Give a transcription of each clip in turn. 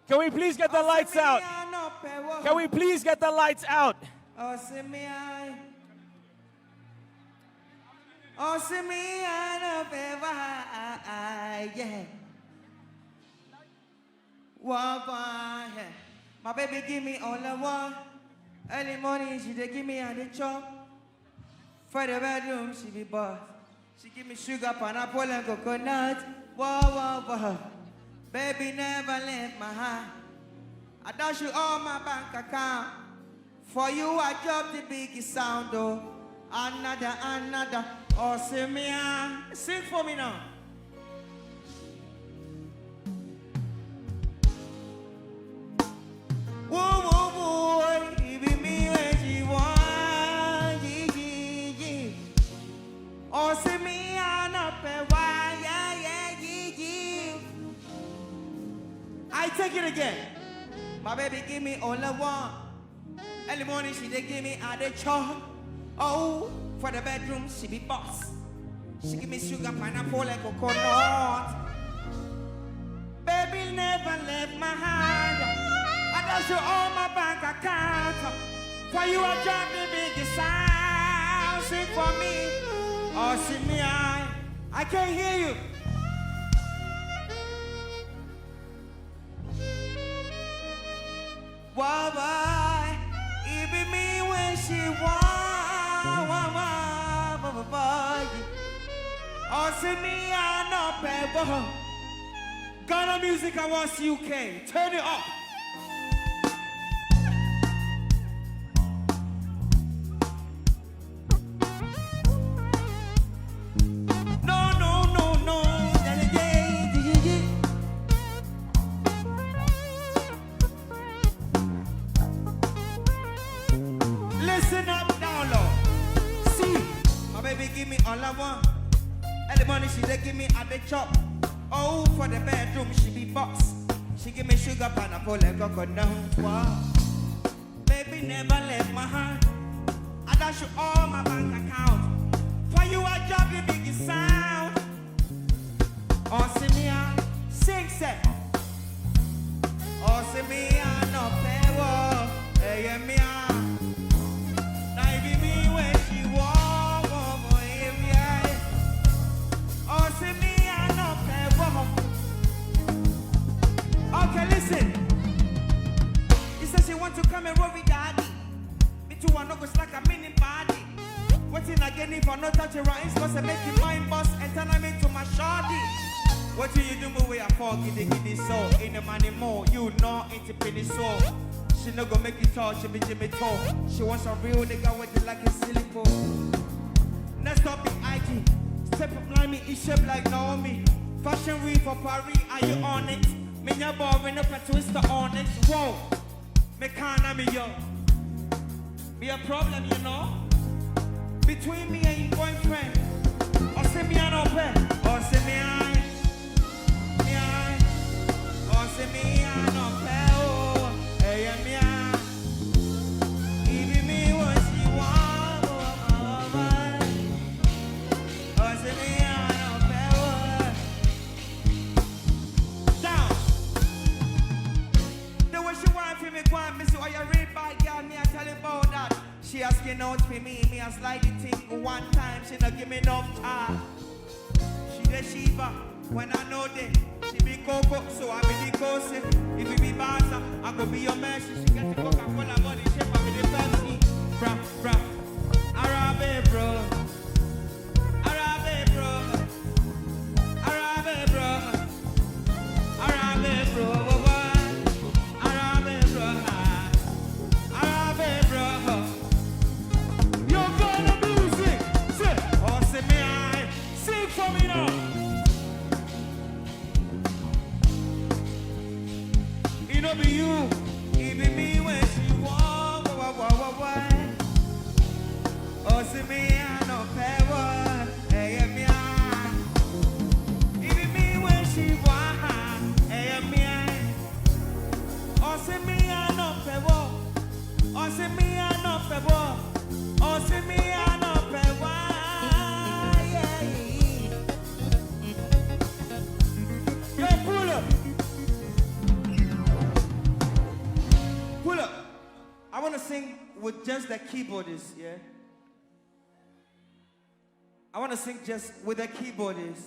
Can we please get the lights out? Can we please get the lights out? Oh, see me, I know yeah. Yeah. My baby give me all I want. Early morning, she dey give me a the chop. For the bedroom, she be boss. She give me sugar, pineapple, and coconut. Wow. Baby never left my heart. I dash you all my bank account. For you, I drop the biggest sound, though. Another. Oh, sing me, sing for me now. Whoa, even me when she want, yeah. Oh, sing me, yeah. I take it again. My baby give me all I want. Early morning she dey give me a the chop. Oh, for the bedroom she be boss. She give me sugar, pineapple, and coconut. Baby never left my hand. I dash you all my bank account. For you I drop the biggest sound. Sing for me. Oh, see me, I can't hear you. Why? It be me when she want. Oh, see me, I know people. Ghana Music Awards UK. Turn it up. No. Listen up now, Lord. See, my baby give me all I want. Early morning she dey give me at the chop. Oh, for the bedroom she be boss. She give me sugar, pineapple, and coconut. Wow. Baby never left my heart. I dash you all my bank account. For you I drop the biggest sound. Oh, see me, sing set. Oh, see me, no pay. Hey, me, okay, listen. He says she want to come and roll with daddy. Me too, I know go like a mini body. Waiting again if I not touch it right, it's cause I make you mind boss and turn them into my shawty. What do you do me way I fall, giddy soul? Ain't the money more, you know, ain't the penny soul. She no go make you talk, she be Jimmy talk. She wants a real nigga with it like a silicone. Next up be IG. Step up like me, eat shape like Naomi. Fashion week for Paris, are you on it? Me your boring up a twister on it. Whoa, me can't me yo. Be a problem, you know. Between me and your boyfriend. Or say me an open. Or say me I. Or say me an open. Oh, hey, me I. Even me what she want. Or say me an open. Down. The way she want for me, go and miss you. Or you read by girl, me I tell you about that. She asking out for me I slide the thing one time, she not give me enough time. She the Shiva, when I know that. She be Coco, so I be the Cosi. If you be Basa, I could be your man. She get the Coca-Cola money, shape up with the Pepsi. Bra, Arabe bro. Arabe bro. Arabe bro. Arabe bro. Arabe bro. Arabe bro. You're gonna music. Say, oh, say me I. Sing for me now. It no be you, it be me when she walk. Oh, see me I no pay what. Hey, me I. It be me when she walk. Hey, me I. Oh, see me I no pay what. Oh, see me I no pay what. Oh, see me I no pay what. Yo, pull up. sing with just the keyboardist, yeah? I want to sing just with the keyboardist.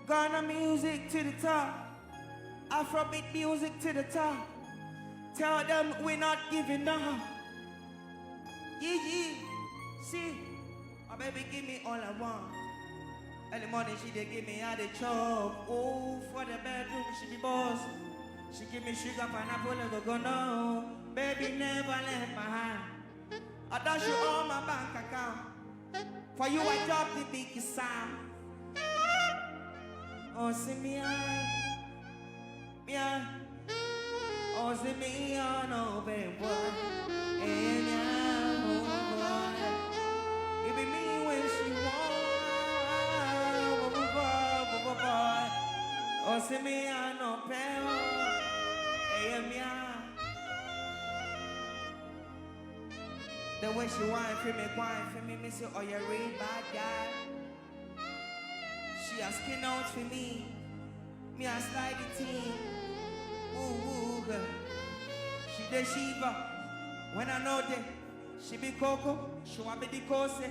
Ghana music to the top. Afrobeat music to the top. Tell them we're not giving up. Yeah. See, my baby give me all I want. Early morning she dey give me all the chop. Oh, for the bedroom she be boss. She give me sugar, pineapple, and go no. Baby never left my hand. I dash you all my bank account. For you I drop the big sound. Oh, see me oh, see me no baby boy. And oh boy, it be me when she want. Boy. Oh, see me no pay. The way she whine for me, me say, oh, you're a real bad guy. She asking out for me, me a slide the team. Ooh, girl. She the Shiva, when I know that. She be Coco, she want me the Kose.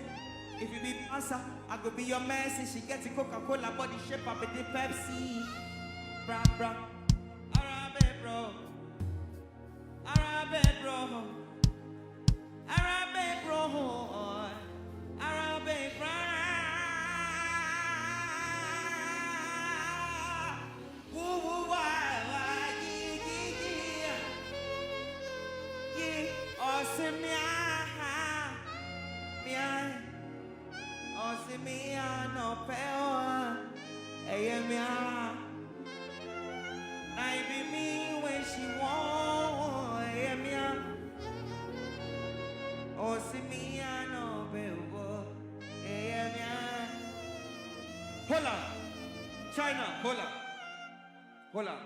If you be Pasa, I could be your mercy. She gets the Coca-Cola body shape, I be the Pepsi. Bra. Arabe, bro. Arabe, bro. Arabe, bro. Arabe, bro. Woo, why, yeah. Oh, see me, oh, see me, no pay. Hey, me, I be me when she want. Hey, me, oh, see me, no pay. Hey, me, hold on, China, hold on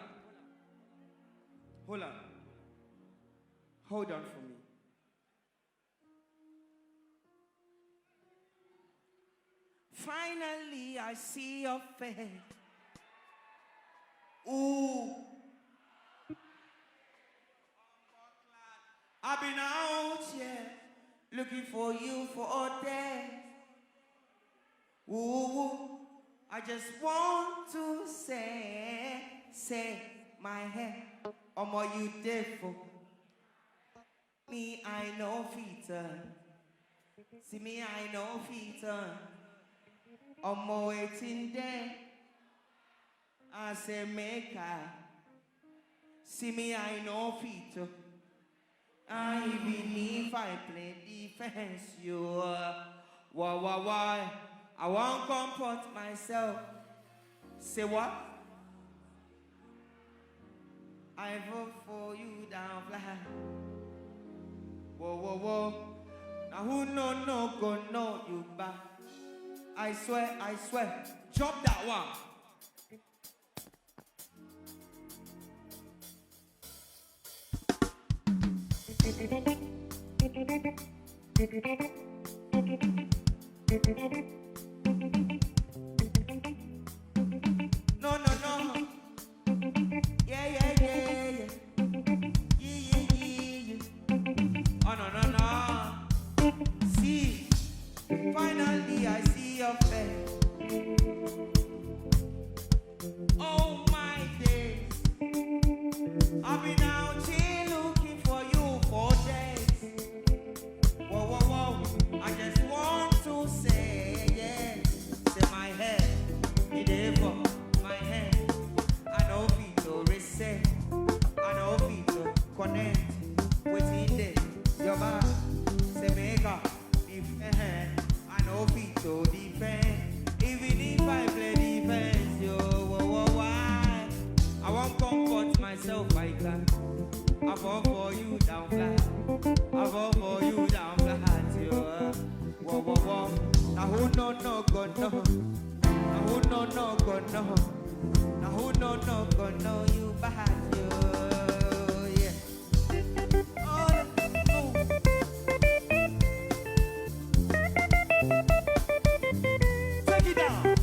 for me. Finally, I see your face. Ooh. I've been out here looking for you for all day. Ooh. I just want to say my head. Omo, you different. Me, I know feature. See me, I know feature. Omo, waiting there. I say make I. See me, I know feature. I believe I play defense. You, why? I won't comport myself. Say what? I vote for you down flat. Whoa. Now who no go know you back? I swear. Drop that one. No. Yeah. Oh, no. See, finally I see your face. Oh, my days. I've been out here looking for you for days. Whoa. I just want to say, yeah. Say my head, it is for my head. I know people reset. I know people connect. Within the your man, say make up, defend. I know people defend. Even if I play defense, yo, why? I won't comfort myself, I can. I fall for you down flat. I fall for you down flat, yo. Whoa. Now who no go no. Now who no go no. Now who no go no you bad, yo. Yeah. Take it down.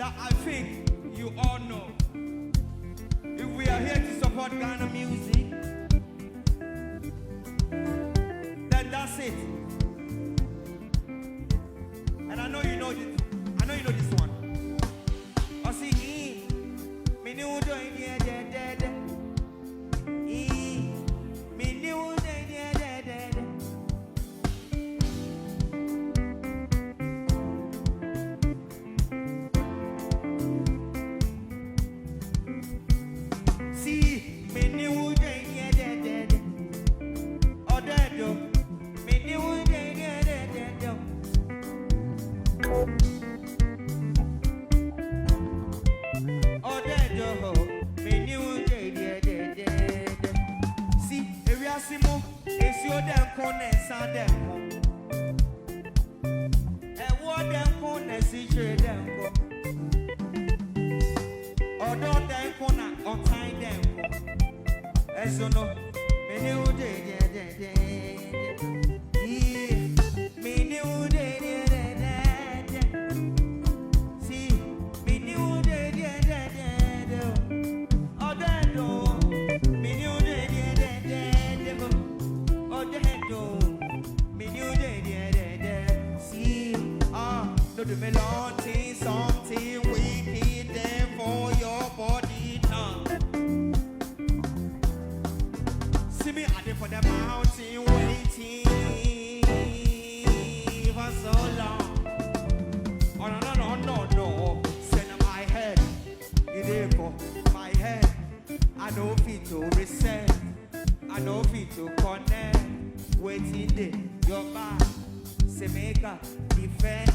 that I think you all know. If we are here to support Ghana music, then that's it. And I know you know this. I know you know this one. I see me new join the dead. Me new join the dead. See me new join the dead. Oh dead. Me new join the dead. Oh, dead, me new dead. See, Eriasimo, it's your damn corner, son, damn. And what damn corner, see, damn. Or don't damn corner, on time, damn. As you know, me new dead. Me new dead. Do me launching something wicked there for your body now. See me at the for the mountain waiting for so long. Oh no. Send my head, you there for my head. I know fit to reset, I know fit to connect. Waiting there, your back, say make a defend.